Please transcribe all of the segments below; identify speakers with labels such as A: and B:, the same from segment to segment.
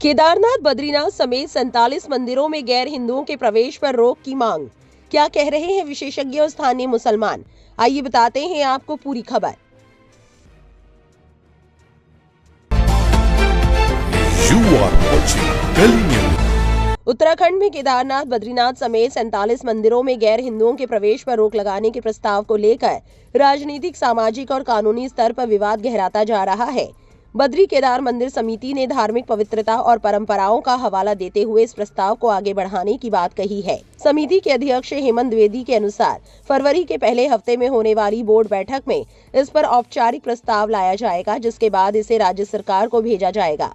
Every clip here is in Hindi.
A: केदारनाथ, बद्रीनाथ समेत 47 मंदिरों में गैर हिंदुओं के प्रवेश पर रोक की मांग। क्या कह रहे हैं विशेषज्ञ और स्थानीय मुसलमान, आइए बताते हैं आपको पूरी खबर। उत्तराखंड में केदारनाथ, बद्रीनाथ समेत 47 मंदिरों में गैर हिंदुओं के प्रवेश पर रोक लगाने के प्रस्ताव को लेकर राजनीतिक, सामाजिक और कानूनी स्तर पर विवाद गहराता जा रहा है। बद्री केदार मंदिर समिति ने धार्मिक पवित्रता और परंपराओं का हवाला देते हुए इस प्रस्ताव को आगे बढ़ाने की बात कही है। समिति के अध्यक्ष हेमंत द्विवेदी के अनुसार फरवरी के पहले हफ्ते में होने वाली बोर्ड बैठक में इस पर औपचारिक प्रस्ताव लाया जाएगा, जिसके बाद इसे राज्य सरकार को भेजा जाएगा।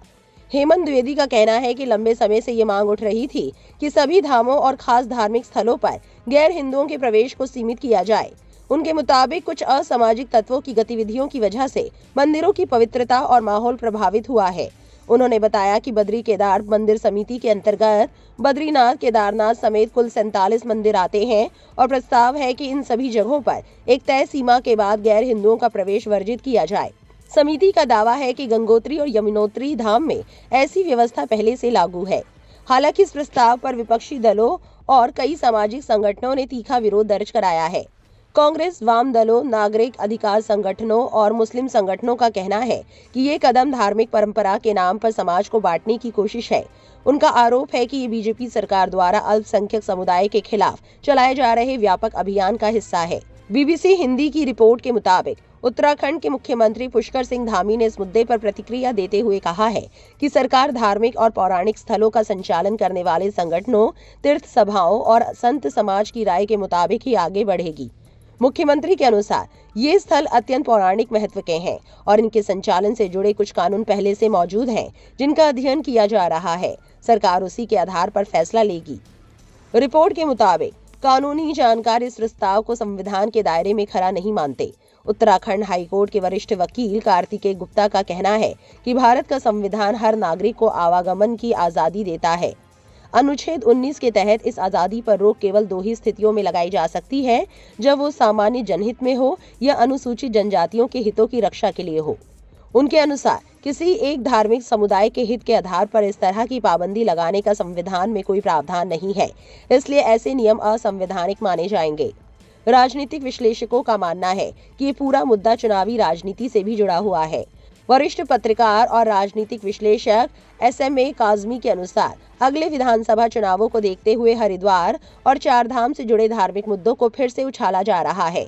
A: हेमंत द्विवेदी का कहना है कि लंबे समय से ये मांग उठ रही थी कि सभी धामों और खास धार्मिक स्थलों पर गैर हिंदुओं के प्रवेश को सीमित किया जाए। उनके मुताबिक कुछ असामाजिक तत्वों की गतिविधियों की वजह से मंदिरों की पवित्रता और माहौल प्रभावित हुआ है। उन्होंने बताया कि बद्री केदार मंदिर समिति के अंतर्गत बद्रीनाथ, केदारनाथ समेत कुल 47 मंदिर आते हैं और प्रस्ताव है कि इन सभी जगहों पर एक तय सीमा के बाद गैर हिंदुओं का प्रवेश वर्जित किया जाए। समिति का दावा है कि गंगोत्री और यमुनोत्री धाम में ऐसी व्यवस्था पहले से लागू है। हालांकि इस प्रस्ताव पर विपक्षी दलों और कई सामाजिक संगठनों ने तीखा विरोध दर्ज कराया है। कांग्रेस, वाम दलों, नागरिक अधिकार संगठनों और मुस्लिम संगठनों का कहना है कि ये कदम धार्मिक परंपरा के नाम पर समाज को बांटने की कोशिश है। उनका आरोप है कि ये बीजेपी सरकार द्वारा अल्पसंख्यक समुदाय के खिलाफ चलाए जा रहे व्यापक अभियान का हिस्सा है। BBC हिंदी की रिपोर्ट के मुताबिक उत्तराखंड के मुख्यमंत्री पुष्कर सिंह धामी ने इस मुद्दे पर प्रतिक्रिया देते हुए कहा है कि सरकार धार्मिक और पौराणिक स्थलों का संचालन करने वाले संगठनों, तीर्थ सभाओं और संत समाज की राय के मुताबिक ही आगे बढ़ेगी। मुख्यमंत्री के अनुसार ये स्थल अत्यंत पौराणिक महत्व के हैं और इनके संचालन से जुड़े कुछ कानून पहले से मौजूद हैं, जिनका अध्ययन किया जा रहा है। सरकार उसी के आधार पर फैसला लेगी। रिपोर्ट के मुताबिक कानूनी जानकार इस प्रस्ताव को संविधान के दायरे में खरा नहीं मानते। उत्तराखंड हाईकोर्ट के वरिष्ठ वकील कार्तिकेय गुप्ता का कहना है कि भारत का संविधान हर नागरिक को आवागमन की आजादी देता है। अनुच्छेद 19 के तहत इस आजादी पर रोक केवल 2 ही स्थितियों में लगाई जा सकती है, जब वो सामान्य जनहित में हो या अनुसूचित जनजातियों के हितों की रक्षा के लिए हो। उनके अनुसार किसी एक धार्मिक समुदाय के हित के आधार पर इस तरह की पाबंदी लगाने का संविधान में कोई प्रावधान नहीं है, इसलिए ऐसे नियम असंवैधानिक माने जाएंगे। राजनीतिक विश्लेषकों का मानना है कि ये पूरा मुद्दा चुनावी राजनीति से भी जुड़ा हुआ है। वरिष्ठ पत्रकार और राजनीतिक विश्लेषक SMA काजमी के अनुसार अगले विधानसभा चुनावों को देखते हुए हरिद्वार और चारधाम से जुड़े धार्मिक मुद्दों को फिर से उछाला जा रहा है।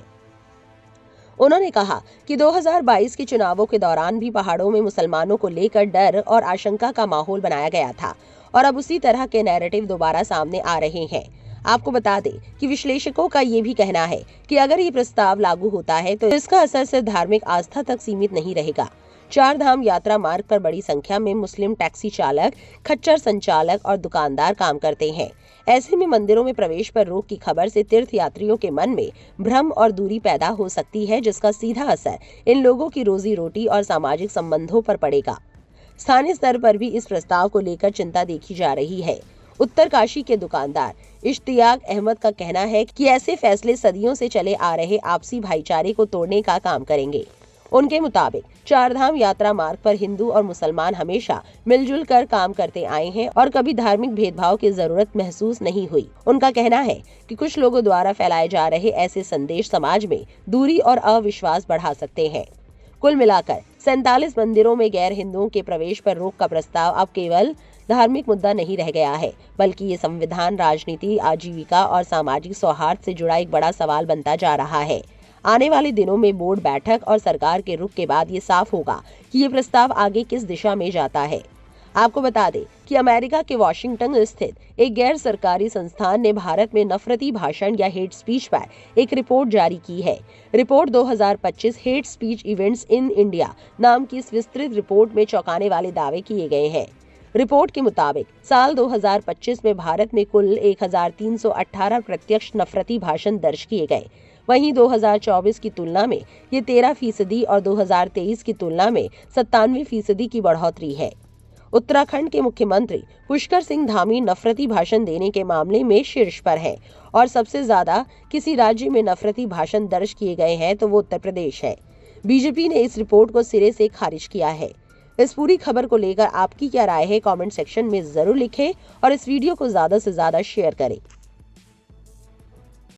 A: उन्होंने कहा कि 2022 के चुनावों के दौरान भी पहाड़ों में मुसलमानों को लेकर डर और आशंका का माहौल बनाया गया था और अब उसी तरह के नैरेटिव दोबारा सामने आ रहे हैं। आपको बता दें कि विश्लेषकों का ये भी कहना है कि अगर ये प्रस्ताव लागू होता है तो इसका असर सिर्फ धार्मिक आस्था तक सीमित नहीं रहेगा। चारधाम यात्रा मार्ग पर बड़ी संख्या में मुस्लिम टैक्सी चालक, खच्चर संचालक और दुकानदार काम करते हैं। ऐसे में मंदिरों में प्रवेश पर रोक की खबर से तीर्थ यात्रियों के मन में भ्रम और दूरी पैदा हो सकती है, जिसका सीधा असर इन लोगों की रोजी रोटी और सामाजिक संबंधों पर पड़ेगा। स्थानीय स्तर पर भी इस प्रस्ताव को लेकर चिंता देखी जा रही है। उत्तरकाशी के दुकानदार इश्तियाक अहमद का कहना है कि ऐसे फैसले सदियों से चले आ रहे आपसी भाईचारे को तोड़ने का काम करेंगे। उनके मुताबिक चारधाम यात्रा मार्ग पर हिंदू और मुसलमान हमेशा मिलजुल कर काम करते आए हैं और कभी धार्मिक भेदभाव की जरूरत महसूस नहीं हुई। उनका कहना है कि कुछ लोगों द्वारा फैलाए जा रहे ऐसे संदेश समाज में दूरी और अविश्वास बढ़ा सकते हैं। कुल मिलाकर 47 मंदिरों में गैर हिंदुओं के प्रवेश पर रोक का प्रस्ताव अब केवल धार्मिक मुद्दा नहीं रह गया है, बल्कि ये संविधान, राजनीति, आजीविका और सामाजिक सौहार्द से जुड़ा एक बड़ा सवाल बनता जा रहा है। आने वाले दिनों में बोर्ड बैठक और सरकार के रुख के बाद ये साफ होगा कि ये प्रस्ताव आगे किस दिशा में जाता है। आपको बता दें कि अमेरिका के वॉशिंगटन स्थित एक गैर सरकारी संस्थान ने भारत में नफरती भाषण या हेट स्पीच पर एक रिपोर्ट जारी की है। Report 2025 hate speech events in India नाम की इस विस्तृत रिपोर्ट में चौंकाने वाले दावे किए गए हैं। रिपोर्ट के मुताबिक साल 2025 में भारत में कुल 1318 प्रत्यक्ष नफरती भाषण दर्ज किए गए। वहीं 2024 की तुलना में ये 13% और 2023 की तुलना में 97% की बढ़ोतरी है। उत्तराखंड के मुख्यमंत्री पुष्कर सिंह धामी नफरती भाषण देने के मामले में शीर्ष पर हैं और सबसे ज्यादा किसी राज्य में नफरती भाषण दर्ज किए गए हैं तो वो उत्तर प्रदेश है। बीजेपी ने इस रिपोर्ट को सिरे से खारिज किया है। इस पूरी खबर को लेकर आपकी क्या राय है, कमेंट सेक्शन में जरूर लिखें और इस वीडियो को ज्यादा से ज्यादा शेयर करें।